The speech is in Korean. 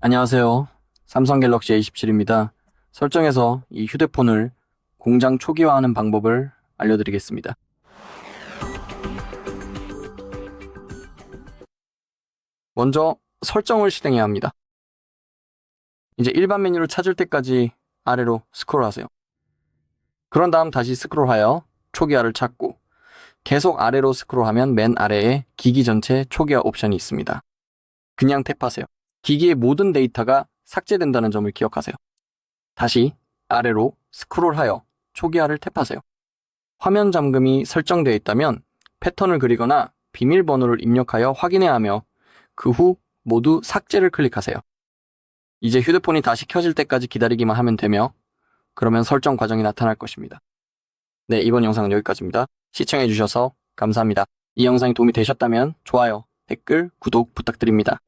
안녕하세요. 삼성 갤럭시 A27입니다. 설정에서 이 휴대폰을 공장 초기화하는 방법을 알려드리겠습니다. 먼저 설정을 실행해야 합니다. 이제 일반 메뉴를 찾을 때까지 아래로 스크롤하세요. 그런 다음 다시 스크롤하여 초기화를 찾고 계속 아래로 스크롤하면 맨 아래에 기기 전체 초기화 옵션이 있습니다. 그냥 탭하세요. 기기의 모든 데이터가 삭제된다는 점을 기억하세요. 다시 아래로 스크롤하여 초기화를 탭하세요. 화면 잠금이 설정되어 있다면 패턴을 그리거나 비밀번호를 입력하여 확인해야 하며 그 후 모두 삭제를 클릭하세요. 이제 휴대폰이 다시 켜질 때까지 기다리기만 하면 되며 그러면 설정 과정이 나타날 것입니다. 네, 이번 영상은 여기까지입니다. 시청해주셔서 감사합니다. 이 영상이 도움이 되셨다면 좋아요, 댓글, 구독 부탁드립니다.